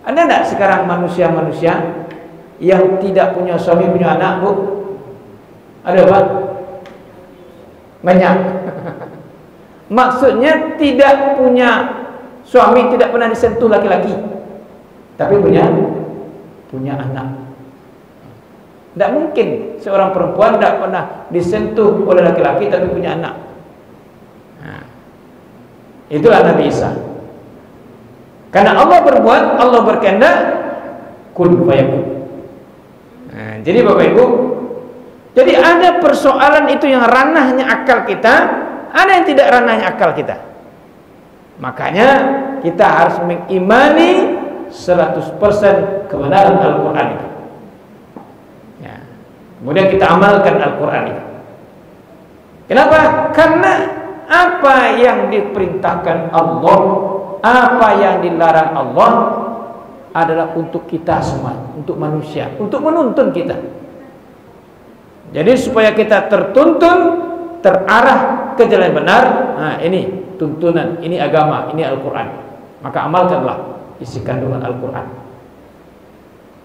Ada enggak sekarang manusia-manusia yang tidak punya suami, punya anak, Bu? Ada, Pak? Banyak. Maksudnya tidak punya suami, tidak pernah disentuh laki-laki, tapi punya anak. Tidak mungkin seorang perempuan tidak pernah disentuh oleh laki-laki tapi punya anak. Nah, itulah Nabi Isa. Karena Allah berbuat, Allah berkehendak, kun fayakun. Nah, jadi Bapak Ibu, jadi ada persoalan itu yang ranahnya akal kita, ada yang tidak ranahnya akal kita. Makanya kita harus mengimani 100% kebenaran Al-Quran itu. Ya. Kemudian kita amalkan Al-Quran itu. Kenapa? Karena apa yang diperintahkan Allah, apa yang dilarang Allah adalah untuk kita semua, untuk manusia, untuk menuntun kita. Jadi supaya kita tertuntun, terarah ke jalan benar. Nah, ini tuntunan, ini agama, ini Al-Quran. Maka amalkanlah isi kandungan Al-Quran.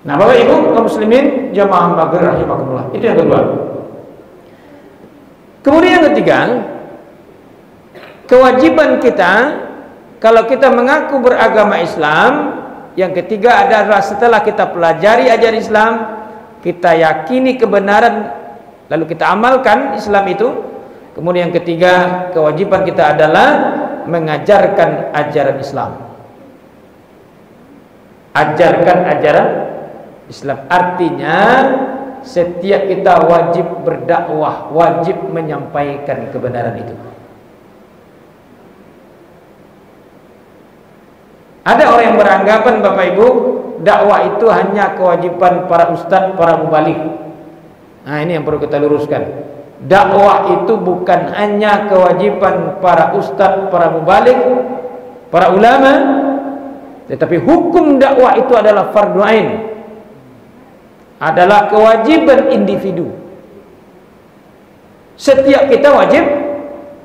Nah, Bapak Ibu kaum muslimin jamaah maghrib rahimakumullah. Itu yang kedua. Kemudian yang ketiga, kewajiban kita kalau kita mengaku beragama Islam, yang ketiga adalah setelah kita pelajari ajaran Islam, kita yakini kebenaran, lalu kita amalkan Islam itu. Kemudian yang ketiga, kewajiban kita adalah mengajarkan ajaran Islam. Ajarkan ajaran Islam. Artinya setiap kita wajib berdakwah, wajib menyampaikan kebenaran itu. Ada orang yang beranggapan Bapak Ibu, dakwah itu hanya kewajiban para ustadz, para mubalik. Nah, ini yang perlu kita luruskan. Dakwah itu bukan hanya kewajiban para ustadz, para mubalik, para ulama, tetapi hukum dakwah itu adalah fardhu ain. Adalah kewajiban individu. Setiap kita wajib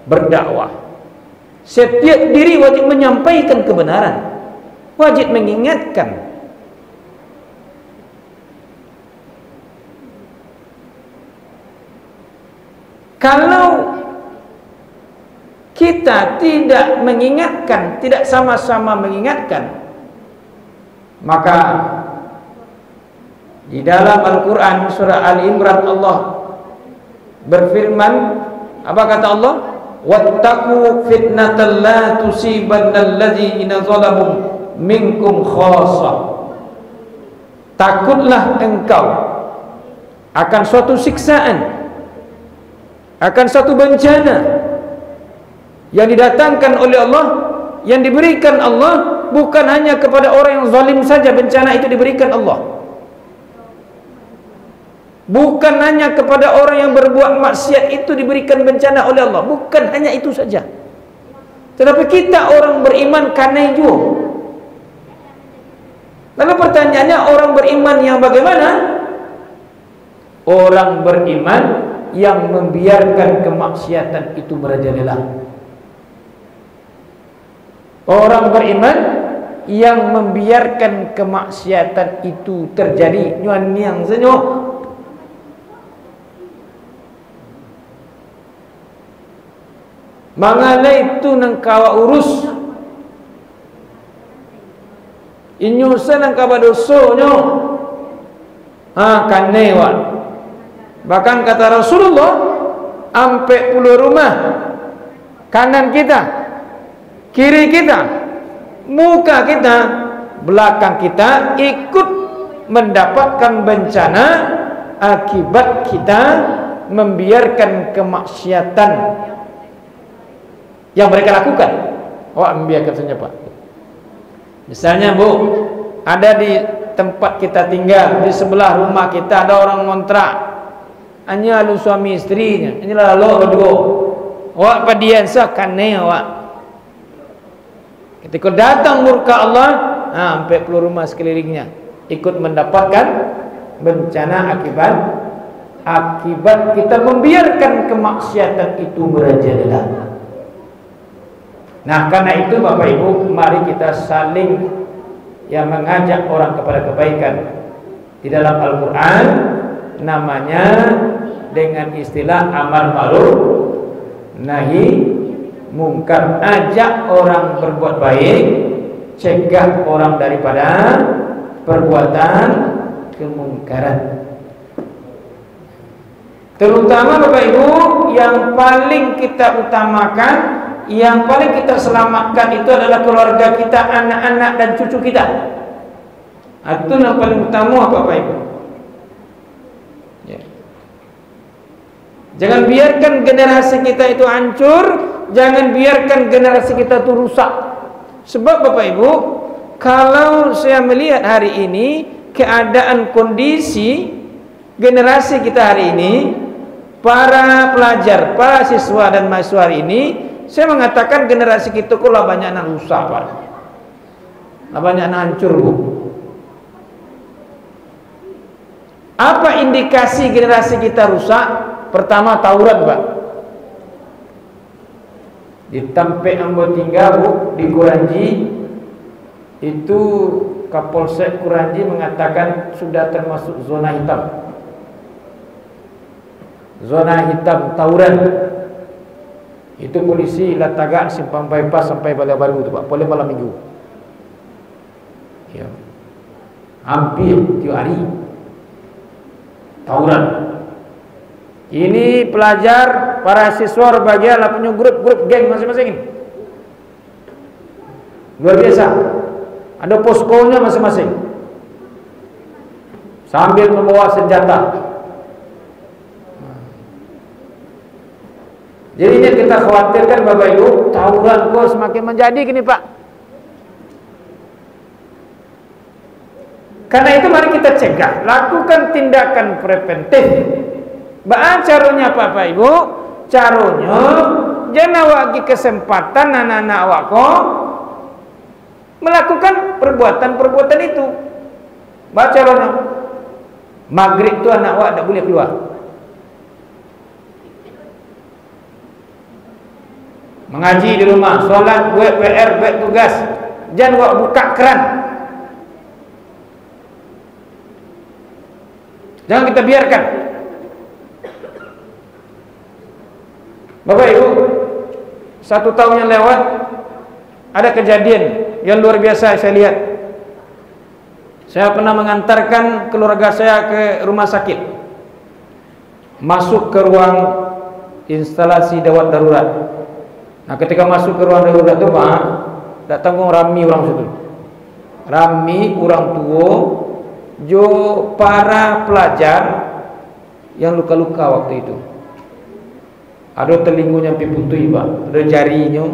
berdakwah. Setiap diri wajib menyampaikan kebenaran. Wajib mengingatkan. Kalau kita tidak mengingatkan, tidak sama-sama mengingatkan, maka di dalam Al-Quran surah Al-Imran Allah berfirman, apa kata Allah? Wattaqu fitnatan la tusibanna alladziina zalamu minkum khassah. Takutlah engkau akan suatu siksaan, akan suatu bencana yang didatangkan oleh Allah, yang diberikan Allah, bukan hanya kepada orang yang zalim saja bencana itu diberikan Allah. Bukan hanya kepada orang yang berbuat maksiat itu diberikan bencana oleh Allah. Bukan hanya itu saja. Tetapi kita orang beriman karena juga. Lalu pertanyaannya, orang beriman yang bagaimana? Orang beriman yang membiarkan kemaksiatan itu merajalela. Orang beriman yang membiarkan kemaksiatan itu terjadi. Nyuan yang senyum. Mangalai itu nang kawa urus, inyusan nang kawa dosonya, kanewa. Bahkan kata Rasulullah, ampe puluh rumah, kanan kita, kiri kita, muka kita, belakang kita ikut mendapatkan bencana akibat kita membiarkan kemaksiatan yang mereka lakukan. Membiarkan saja Pak. Misalnya Bu, ada di tempat kita tinggal, di sebelah rumah kita ada orang ngontrak, hanya lu suami istrinya, ini lalu berdua. Padian sakane ketika datang murka Allah, sampai puluh rumah sekelilingnya ikut mendapatkan bencana akibat kita membiarkan kemaksiatan itu merajalela. Nah, karena itu Bapak Ibu, mari kita saling yang mengajak orang kepada kebaikan. Di dalam Al-Quran namanya dengan istilah amar ma'ruf nahi mungkar. Ajak orang berbuat baik, cegah orang daripada perbuatan kemungkaran. Terutama Bapak Ibu, yang paling kita utamakan, yang paling kita selamatkan itu adalah keluarga kita, anak-anak dan cucu kita. Itu yang paling utama Bapak Ibu. Ya. Jangan biarkan generasi kita itu hancur, jangan biarkan generasi kita itu rusak. Sebab Bapak Ibu, kalau saya melihat hari ini keadaan kondisi generasi kita hari ini, para pelajar, para siswa dan mahasiswa hari ini, saya mengatakan generasi kita kok lah banyak anak rusak, Pak. Lah banyak anak hancur, Bu. Apa indikasi generasi kita rusak? Pertama, tawuran, Pak. Di Tampe Ambo tinggal, Bu, di Kuranji, itu Kapolsek Kuranji mengatakan sudah termasuk zona hitam. Zona hitam tawuran. Itu polisi latagan simpang bypass sampai Balai Baru itu, Pak. Boleh malam minggu. Ya. Hampir tiap hari tawuran. Ini pelajar, para siswa berbagai lah punya grup-grup geng masing-masing. Luar biasa. Ada poskonya masing-masing. Sambil membawa senjata. Jadinya kita khawatirkan Bapak Ibu, tawuran kok semakin menjadi gini, Pak. Karena itu mari kita cegah, lakukan tindakan preventif. Bagaimana caranya Bapak Ibu? Caranya jangan bagi kesempatan anak-anak awak kok melakukan perbuatan-perbuatan itu. Baca caranya. Maghrib itu anak awak tak boleh keluar. Mengaji di rumah, solat, buat PR, buat tugas. Jangan buat buka keran. Jangan kita biarkan. Bapak Ibu, 1 tahun yang lewat ada kejadian yang luar biasa saya lihat. Saya pernah mengantarkan keluarga saya ke rumah sakit. Masuk ke ruang instalasi gawat darurat. Nah, ketika masuk ke ruang darurat itu, Pak, tak tanggung rami orang situ. Rami orang tua, jo para pelajar yang luka-luka waktu itu. Ada telinggunya piputui, Pak. Ada jarinya,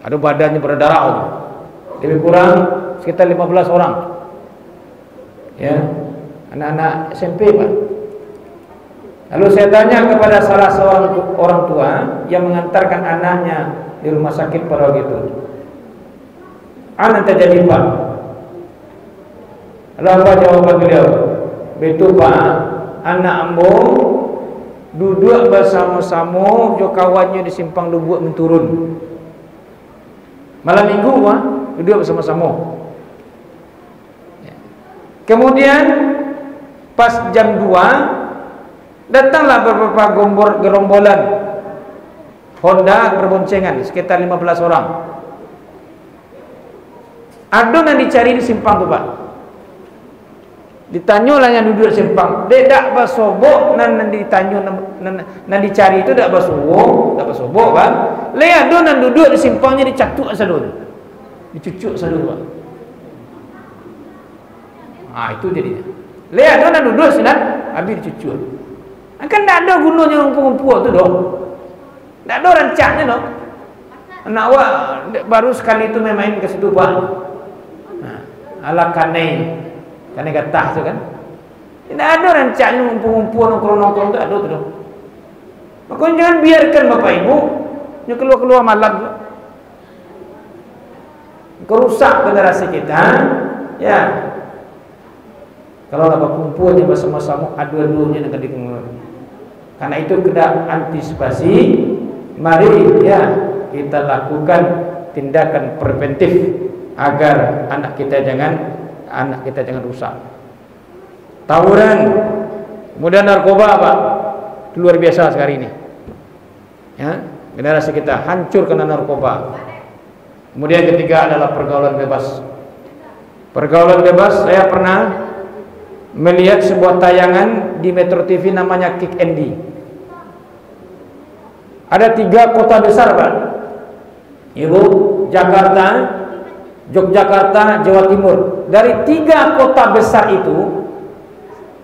ada badannya berdarah. Lebih kurang sekitar 15 orang. Ya, anak-anak SMP, Pak. Lalu saya tanya kepada salah seorang orang tua yang mengantarkan anaknya di rumah sakit pada waktu itu. Anak terjadi, Pak. Lalu apa jawaban beliau? Betul, Pak. Anak ambo duduk bersama-sama jo kawannya di simpang Lubuk menturun. Malam minggu, Pak, duduk bersama-sama. Kemudian pas jam 2 datanglah beberapa gerombolan Honda berboncengan sekitar 15 orang. Ada yang dicari di simpang tu, Pak. Ditanyalah yang duduk di simpang. Dia tak bersobok nan ditanya nan dicari itu tak bersobok, Pak. Le ada yang duduk di simpangnya dicatuk sadun. Dicucuk sadun, Pak. Ah, itu jadinya. Le ada yang duduk sinan habis dicucuk. Kan tak ada gunanya ngumpul-ngumpul tu dong. Tak ada rancaknya dong. Anak awak baru sekali itu main ke situ, Pak. Nah, ala kanai gatah tu kan. Tidak ada rancaknya ngumpul-ngumpul nongkrong-nongkrong tu ada tu dong. Maka jangan biarkan Bapak Ibu yang keluar-keluar malam tu. Kerusak generasi kita. Ya. Kalau nak berkumpul bersama-sama adu-adunya dengan dikeluar. Karena itu kena antisipasi. Mari ya kita lakukan tindakan preventif agar anak kita jangan rusak. Tawuran, kemudian narkoba, Pak, luar biasa sekarang ini. Ya, generasi kita hancur karena narkoba. Kemudian ketiga adalah pergaulan bebas. Pergaulan bebas, saya pernah melihat sebuah tayangan di Metro TV namanya Kick Andy. Ada 3 kota besar, Pak. Ibu, Jakarta, Yogyakarta, Jawa Timur. Dari 3 kota besar itu,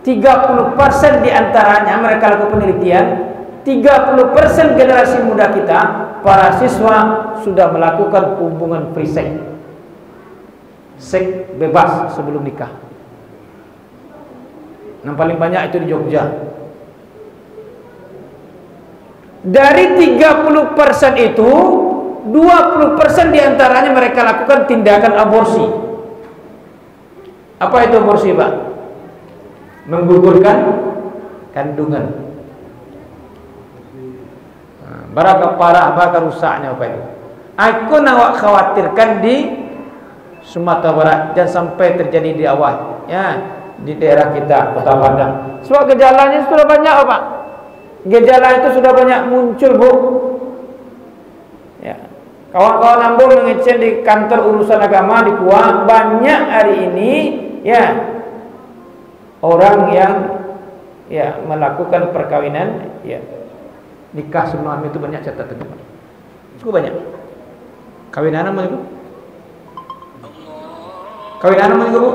30% diantaranya mereka lakukan penelitian, 30% generasi muda kita, para siswa sudah melakukan hubungan free sex, seks bebas sebelum nikah. Yang paling banyak itu di Jogja. Dari 30% itu, 20% diantaranya mereka lakukan tindakan aborsi. Apa itu aborsi, Pak? Menggugurkan kandungan. Baraka parah, baraka rusaknya apa itu. Aku nak khawatirkan di Sumatera Barat, jangan sampai terjadi di awal, ya, di daerah kita, Kota Padang. Sebab gejalanya sudah banyak, Pak. Gejala itu sudah banyak muncul, Bu. Ya. Kawan-kawan Ambon mengecek di kantor urusan agama di Kuah, banyak hari ini, ya, orang yang, ya, melakukan perkawinan, ya, nikah sebelum itu banyak catatan, cukup banyak. Kawinan apa itu? Kawinan apa itu, Bu?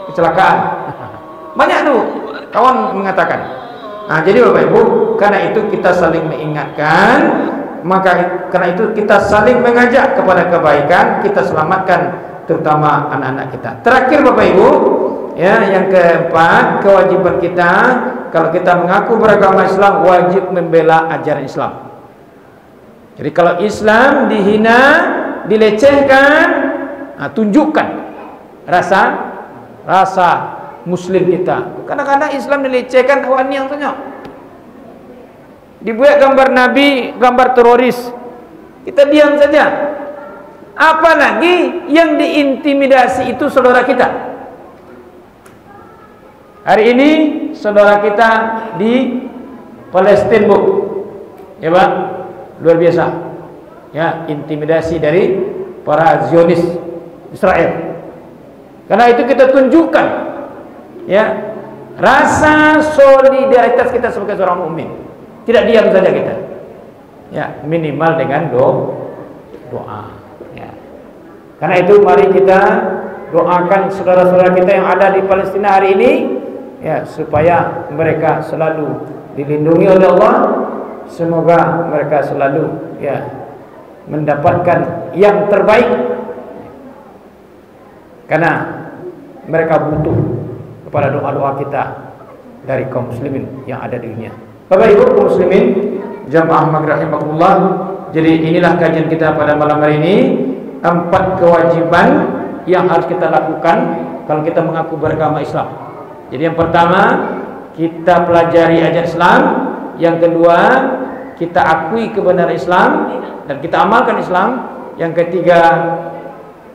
Kecelakaan. Banyak tuh kawan mengatakan. Nah, jadi Bapak Ibu, karena itu kita saling mengingatkan, maka karena itu kita saling mengajak kepada kebaikan, kita selamatkan terutama anak-anak kita. Terakhir Bapak Ibu, ya, yang keempat, kewajiban kita kalau kita mengaku beragama Islam wajib membela ajaran Islam. Jadi kalau Islam dihina, dilecehkan, nah, tunjukkan rasa Muslim kita. Kadang-kadang Islam dilecehkan, kawan yang tanya. Dibuat gambar Nabi, gambar teroris, kita diam saja. Apalagi yang diintimidasi itu saudara kita. Hari ini saudara kita di Palestina, Bu, ya Pak, luar biasa, ya, intimidasi dari para Zionis Israel. Karena itu kita tunjukkan, ya, rasa solidaritas kita sebagai seorang mukmin. Tidak diam saja kita, ya, minimal dengan doa, ya. Karena itu mari kita doakan saudara-saudara kita yang ada di Palestina hari ini, ya, supaya mereka selalu dilindungi oleh Allah. Semoga mereka selalu, ya, mendapatkan yang terbaik, karena mereka butuh kepada doa-doa kita dari kaum muslimin yang ada di dunia. Bapak Ibu kaum muslimin jamaah rahimakumullah, jadi inilah kajian kita pada malam hari ini, 4 kewajiban yang harus kita lakukan kalau kita mengaku beragama Islam. Jadi yang pertama, kita pelajari ajaran Islam. Yang kedua, kita akui kebenaran Islam dan kita amalkan Islam. Yang ketiga,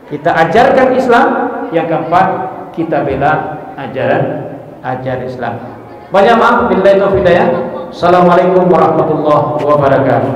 kita ajarkan Islam. Yang keempat, kita bela ajaran Islam. Banyak maaf, billahi taufiq hidayah. Assalamualaikum warahmatullahi wabarakatuh.